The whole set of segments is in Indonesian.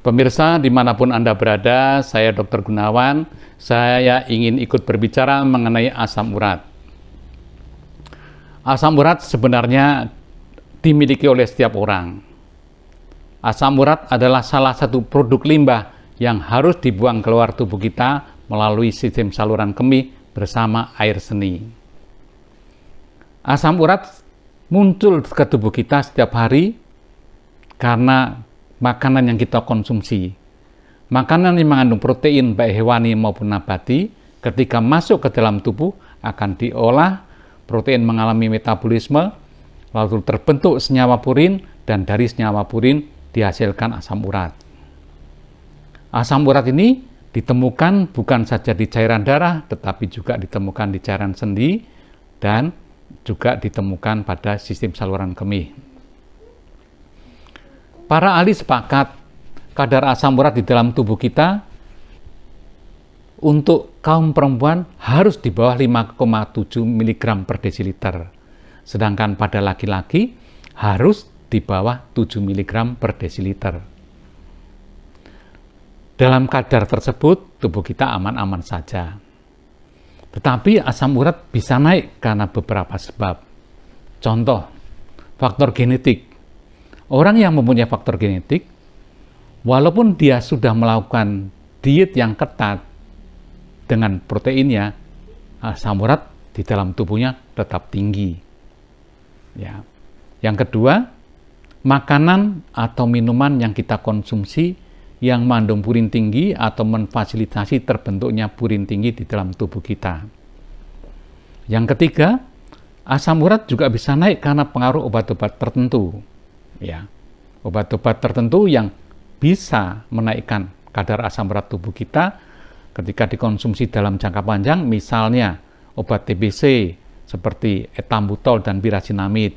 Pemirsa, dimanapun Anda berada, saya Dr. Gunawan. Saya ingin ikut berbicara mengenai asam urat. Asam urat sebenarnya dimiliki oleh setiap orang. Asam urat adalah salah satu produk limbah yang harus dibuang keluar tubuh kita melalui sistem saluran kemih bersama air seni. Asam urat muncul ke tubuh kita setiap hari karena makanan yang kita konsumsi. Makanan yang mengandung protein baik hewani maupun nabati ketika masuk ke dalam tubuh akan diolah, protein mengalami metabolisme, lalu terbentuk senyawa purin dan dari senyawa purin dihasilkan asam urat. Asam urat ini ditemukan bukan saja di cairan darah tetapi juga ditemukan di cairan sendi dan juga ditemukan pada sistem saluran kemih. Para ahli sepakat kadar asam urat di dalam tubuh kita untuk kaum perempuan harus di bawah 5,7 mg per desiliter. Sedangkan pada laki-laki harus di bawah 7 mg per desiliter. Dalam kadar tersebut tubuh kita aman-aman saja. Tetapi asam urat bisa naik karena beberapa sebab. Contoh, faktor genetik. Orang yang mempunyai faktor genetik, walaupun dia sudah melakukan diet yang ketat dengan proteinnya, asam urat di dalam tubuhnya tetap tinggi. Ya. Yang kedua, makanan atau minuman yang kita konsumsi yang mengandung purin tinggi atau memfasilitasi terbentuknya purin tinggi di dalam tubuh kita. Yang ketiga, asam urat juga bisa naik karena pengaruh obat-obat tertentu. Ya, obat-obat tertentu yang bisa menaikkan kadar asam urat tubuh kita ketika dikonsumsi dalam jangka panjang, misalnya obat TBC seperti etambutol dan pirazinamid,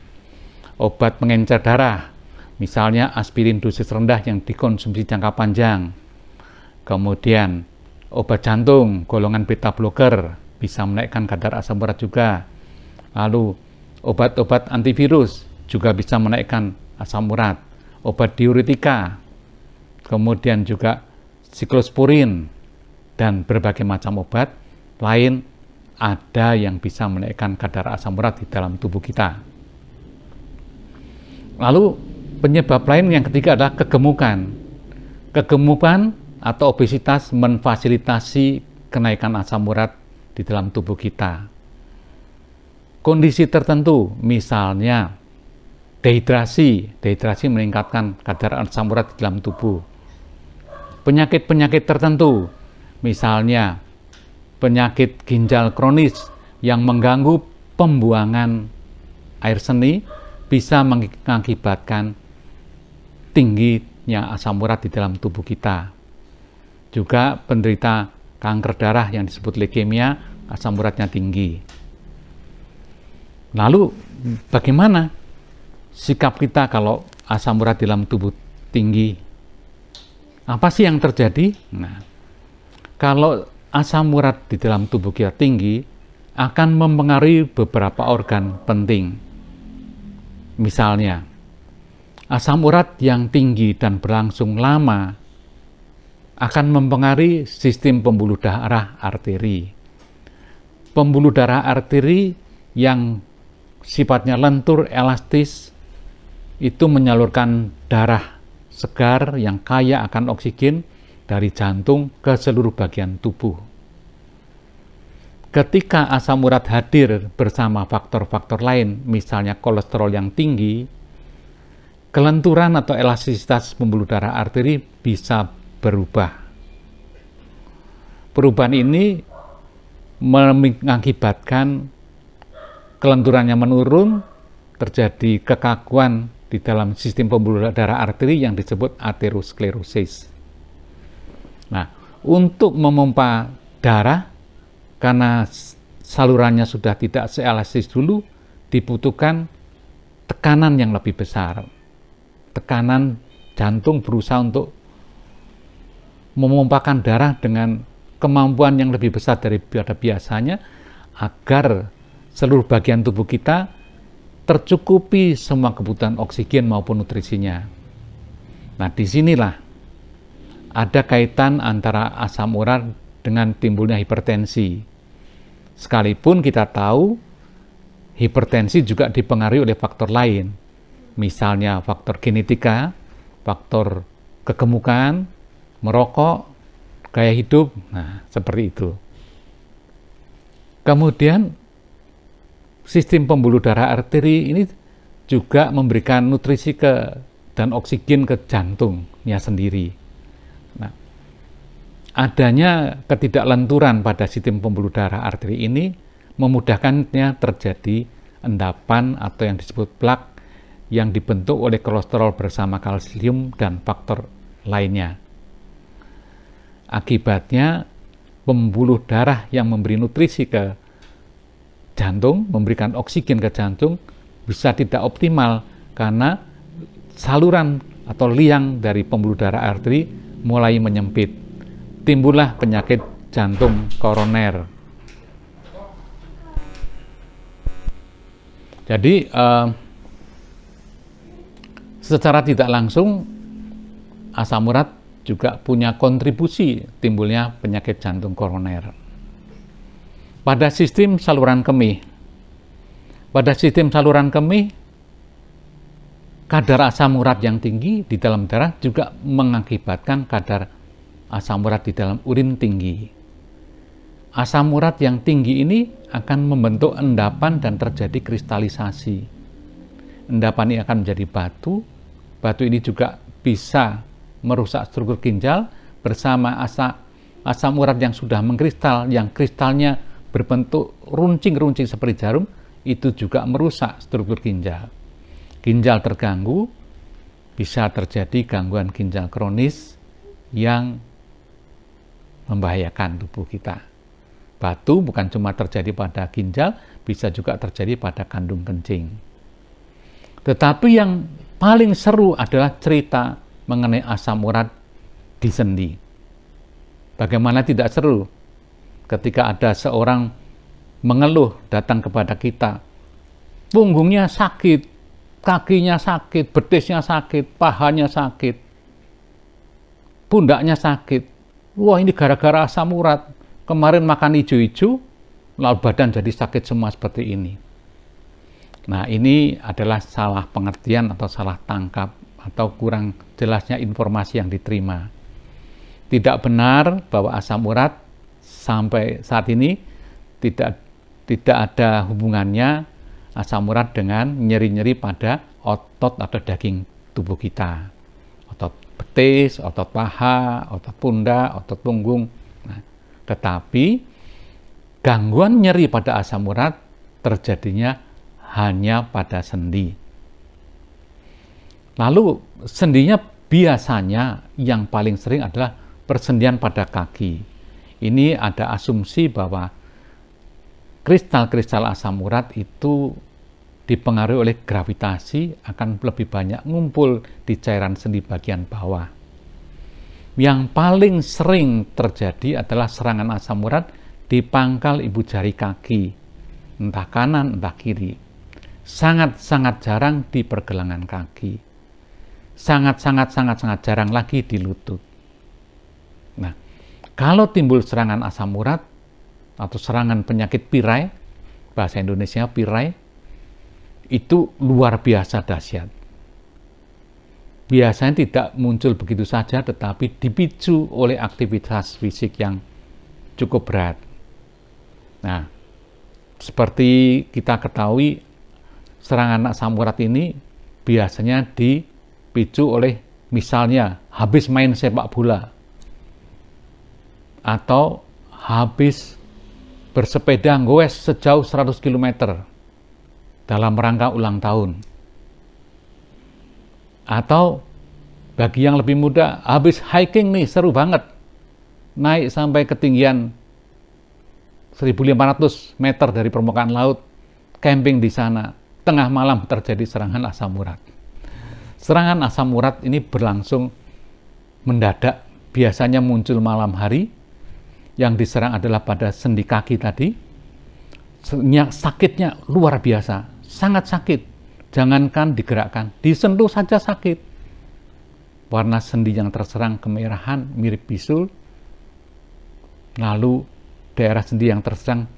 obat pengencer darah, misalnya aspirin dosis rendah yang dikonsumsi jangka panjang, kemudian obat jantung golongan beta blocker bisa menaikkan kadar asam urat juga, lalu obat-obat antivirus juga bisa menaikkan asam urat, obat diuretika, kemudian juga siklosporin, dan berbagai macam obat lain ada yang bisa menaikkan kadar asam urat di dalam tubuh kita. Lalu penyebab lain yang ketiga adalah kegemukan. Kegemukan atau obesitas memfasilitasi kenaikan asam urat di dalam tubuh kita. Kondisi tertentu, misalnya dehidrasi meningkatkan kadar asam urat di dalam tubuh. Penyakit-penyakit tertentu, misalnya penyakit ginjal kronis yang mengganggu pembuangan air seni bisa mengakibatkan tingginya asam urat di dalam tubuh kita. Juga penderita kanker darah yang disebut leukemia, asam uratnya tinggi. Lalu bagaimana sikap kita kalau asam urat dalam tubuh tinggi? Apa sih yang terjadi? Nah, kalau asam urat di dalam tubuh kita tinggi, akan mempengaruhi beberapa organ penting. Misalnya, asam urat yang tinggi dan berlangsung lama akan mempengaruhi sistem pembuluh darah arteri. Pembuluh darah arteri yang sifatnya lentur, elastis, itu menyalurkan darah segar yang kaya akan oksigen dari jantung ke seluruh bagian tubuh. Ketika asam urat hadir bersama faktor-faktor lain, misalnya kolesterol yang tinggi, kelenturan atau elastisitas pembuluh darah arteri bisa berubah. Perubahan ini mengakibatkan kelenturannya menurun, terjadi kekakuan di dalam sistem pembuluh darah arteri yang disebut aterosklerosis. Nah, untuk memompa darah karena salurannya sudah tidak seelastis dulu, dibutuhkan tekanan yang lebih besar. Tekanan jantung berusaha untuk memompakan darah dengan kemampuan yang lebih besar daripada biasanya agar seluruh bagian tubuh kita tercukupi semua kebutuhan oksigen maupun nutrisinya. Nah, disinilah ada kaitan antara asam urat dengan timbulnya hipertensi. Sekalipun kita tahu hipertensi juga dipengaruhi oleh faktor lain, misalnya faktor genetika, faktor kegemukan, merokok, gaya hidup, nah seperti itu. Kemudian sistem pembuluh darah arteri ini juga memberikan nutrisi dan oksigen ke jantungnya sendiri. Nah, adanya ketidaklenturan pada sistem pembuluh darah arteri ini memudahkannya terjadi endapan atau yang disebut plak yang dibentuk oleh kolesterol bersama kalsium dan faktor lainnya. Akibatnya pembuluh darah yang memberi nutrisi ke jantung, memberikan oksigen ke jantung bisa tidak optimal karena saluran atau liang dari pembuluh darah arteri mulai menyempit. Timbullah penyakit jantung koroner. Jadi secara tidak langsung asam urat juga punya kontribusi timbulnya penyakit jantung koroner. Pada sistem saluran kemih, kadar asam urat yang tinggi di dalam darah juga mengakibatkan kadar asam urat di dalam urin tinggi. Asam urat yang tinggi ini akan membentuk endapan dan terjadi kristalisasi. Endapan ini akan menjadi batu. Batu ini juga bisa merusak struktur ginjal bersama asam urat yang sudah mengkristal, yang kristalnya berbentuk runcing-runcing seperti jarum, itu juga merusak struktur ginjal. Ginjal terganggu, bisa terjadi gangguan ginjal kronis yang membahayakan tubuh kita. Batu bukan cuma terjadi pada ginjal, bisa juga terjadi pada kandung kencing. Tetapi yang paling seru adalah cerita mengenai asam urat di sendi. Bagaimana tidak seru ketika ada seorang mengeluh datang kepada kita, punggungnya sakit, kakinya sakit, betisnya sakit, pahanya sakit, pundaknya sakit. Wah, ini gara-gara asam urat. Kemarin makan hijau-hijau, lalu badan jadi sakit semua seperti ini. Nah, ini adalah salah pengertian atau salah tangkap atau kurang jelasnya informasi yang diterima. Tidak benar bahwa asam urat sampai saat ini tidak ada hubungannya asam urat dengan nyeri-nyeri pada otot atau daging tubuh kita. Otot betis, otot paha, otot pundak, otot punggung. Nah, tetapi gangguan nyeri pada asam urat terjadinya hanya pada sendi. Lalu sendinya biasanya yang paling sering adalah persendian pada kaki. Ini ada asumsi bahwa kristal-kristal asam urat itu dipengaruhi oleh gravitasi akan lebih banyak ngumpul di cairan sendi bagian bawah. Yang paling sering terjadi adalah serangan asam urat di pangkal ibu jari kaki, entah kanan, entah kiri. Sangat-sangat jarang di pergelangan kaki. Sangat-sangat jarang lagi di lutut. Nah, kalau timbul serangan asam urat atau serangan penyakit pirai, bahasa Indonesia pirai, itu luar biasa dahsyat. Biasanya tidak muncul begitu saja, tetapi dipicu oleh aktivitas fisik yang cukup berat. Nah, seperti kita ketahui, serangan asam urat ini biasanya dipicu oleh misalnya habis main sepak bola atau habis bersepeda goes sejauh 100 km dalam rangka ulang tahun. Atau bagi yang lebih muda, habis hiking nih, seru banget. Naik sampai ketinggian 1.500 meter dari permukaan laut, camping di sana. Tengah malam terjadi serangan asam urat. Serangan asam urat ini berlangsung mendadak, biasanya muncul malam hari. Yang diserang adalah pada sendi kaki tadi. Sakitnya luar biasa, sangat sakit. Jangankan digerakkan, disentuh saja sakit. warna sendi yang terserang kemerahan mirip bisul, lalu daerah sendi yang terserang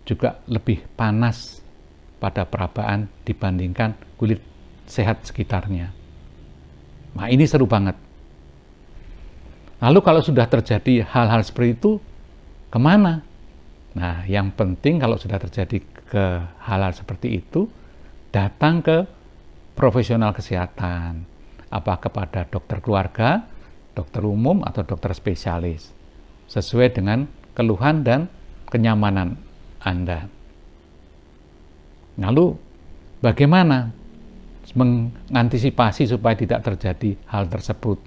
juga lebih panas pada perabaan dibandingkan kulit sehat sekitarnya. Nah, ini seru banget. Lalu kalau sudah terjadi hal-hal seperti itu, kemana? Nah, yang penting kalau sudah terjadi ke hal-hal seperti itu, datang ke profesional kesehatan, apa kepada dokter keluarga, dokter umum, atau dokter spesialis, sesuai dengan keluhan dan kenyamanan Anda. Lalu, bagaimana mengantisipasi supaya tidak terjadi hal tersebut?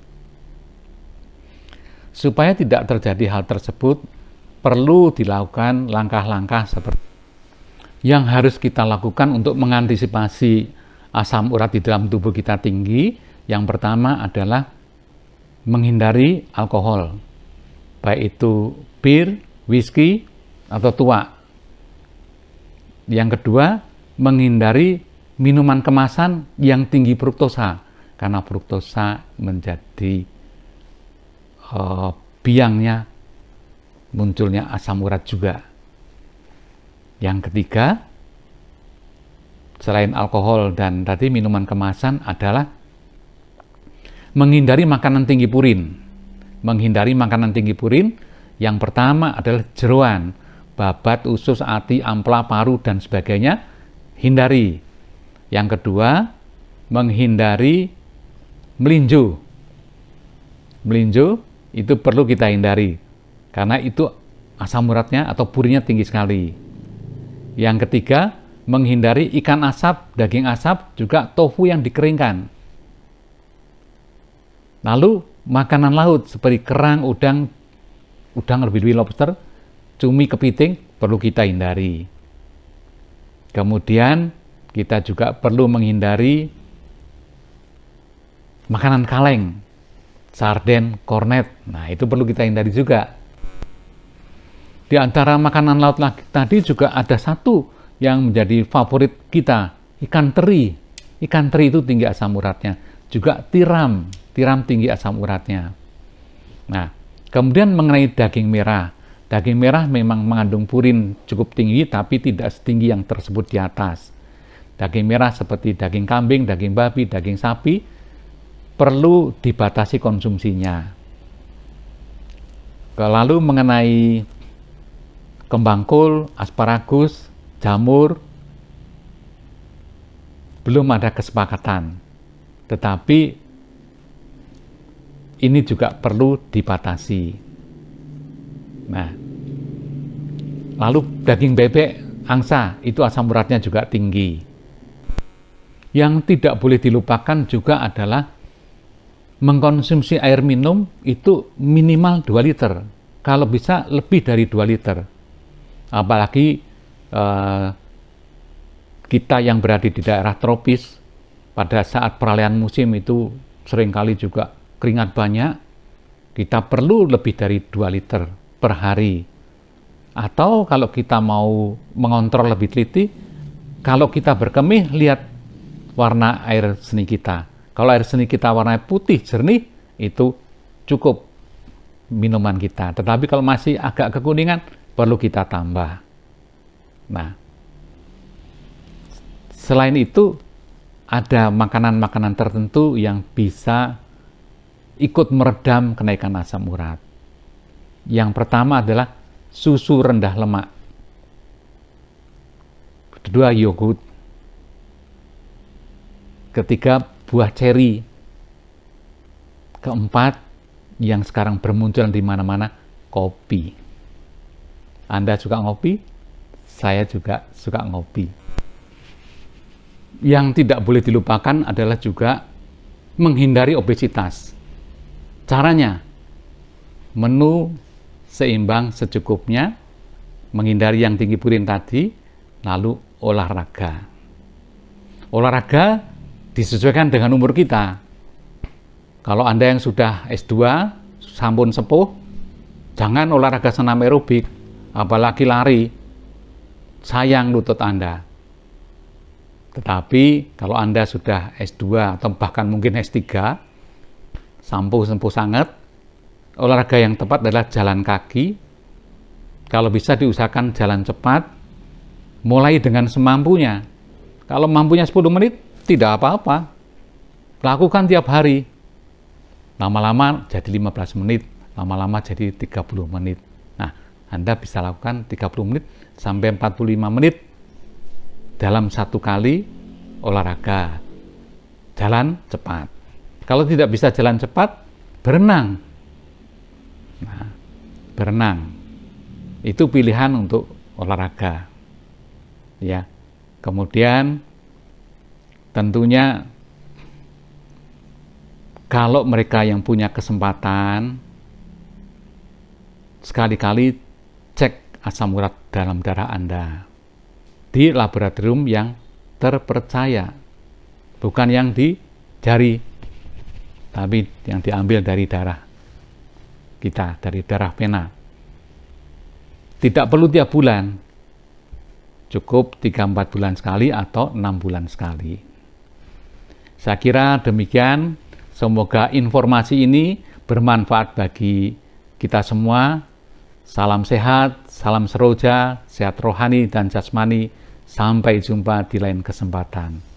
Supaya tidak terjadi hal tersebut, perlu dilakukan langkah-langkah seperti yang harus kita lakukan untuk mengantisipasi asam urat di dalam tubuh kita tinggi. Yang pertama adalah menghindari alkohol, baik itu bir, whisky, atau tua. Yang kedua, menghindari minuman kemasan yang tinggi fruktosa, karena fruktosa menjadi biangnya munculnya asam urat juga. Yang ketiga, selain alkohol dan tadi minuman kemasan, adalah menghindari makanan tinggi purin. Menghindari makanan tinggi purin, yang pertama adalah jeroan, babat, usus, ati, ampela, paru, dan sebagainya, hindari. Yang kedua, menghindari melinjo. Melinjo itu perlu kita hindari, karena itu asam uratnya atau purinnya tinggi sekali. Yang ketiga, menghindari ikan asap, daging asap, juga tofu yang dikeringkan. Lalu, makanan laut seperti kerang, udang lebih-lebih lobster, cumi, kepiting, perlu kita hindari. Kemudian, kita juga perlu menghindari makanan kaleng, sarden, kornet. Nah, itu perlu kita hindari juga. Di antara makanan laut tadi juga ada satu yang menjadi favorit kita, ikan teri. Ikan teri itu tinggi asam uratnya. Juga tiram tinggi asam uratnya. Nah, kemudian mengenai daging merah. Daging merah memang mengandung purin cukup tinggi, tapi tidak setinggi yang tersebut di atas. Daging merah seperti daging kambing, daging babi, daging sapi, perlu dibatasi konsumsinya. Lalu mengenai kembang kol, asparagus, jamur, belum ada kesepakatan. Tetapi ini juga perlu dibatasi. Nah, lalu daging bebek, angsa, itu asam uratnya juga tinggi. Yang tidak boleh dilupakan juga adalah mengkonsumsi air minum itu minimal 2 liter. Kalau bisa lebih dari 2 liter. Apalagi kita yang berada di daerah tropis, pada saat peralihan musim itu seringkali juga keringat banyak, kita perlu lebih dari 2 liter per hari. Atau kalau kita mau mengontrol lebih teliti, kalau kita berkemih, lihat warna air seni kita. Kalau air seni kita warnanya putih, jernih, itu cukup minuman kita. Tetapi kalau masih agak kekuningan, perlu kita tambah. Nah, selain itu, ada makanan-makanan tertentu yang bisa ikut meredam kenaikan asam urat. Yang pertama adalah susu rendah lemak. Kedua, yogurt. Ketiga, buah ceri. Keempat, yang sekarang bermunculan di mana-mana, kopi. Anda suka ngopi? Saya juga suka ngopi. Yang tidak boleh dilupakan adalah juga menghindari obesitas. Caranya, menu seimbang secukupnya, menghindari yang tinggi purin tadi, lalu olahraga. Olahraga disesuaikan dengan umur kita. Kalau Anda yang sudah S2, sampun sepuh, jangan olahraga senam aerobik, apalagi lari. Sayang lutut Anda. Tetapi kalau Anda sudah S2 atau bahkan mungkin S3, sempuh sangat. Olahraga yang tepat adalah jalan kaki. Kalau bisa diusahakan jalan cepat, mulai dengan semampunya. Kalau mampunya 10 menit, tidak apa-apa. Lakukan tiap hari. Lama-lama jadi 15 menit, lama-lama jadi 30 menit. Nah, Anda bisa lakukan 30 menit sampai 45 menit dalam satu kali olahraga. Jalan cepat. Kalau tidak bisa jalan cepat, berenang. Nah, berenang itu pilihan untuk olahraga. Ya. Kemudian tentunya kalau mereka yang punya kesempatan, sekali-kali cek asam urat dalam darah Anda di laboratorium yang terpercaya, bukan yang di jari, tapi yang diambil dari darah kita, dari darah vena. Tidak perlu tiap bulan, cukup 3-4 bulan sekali atau 6 bulan sekali. Saya kira demikian. Semoga informasi ini bermanfaat bagi kita semua. Salam sehat, salam seroja, sehat rohani dan jasmani. Sampai jumpa di lain kesempatan.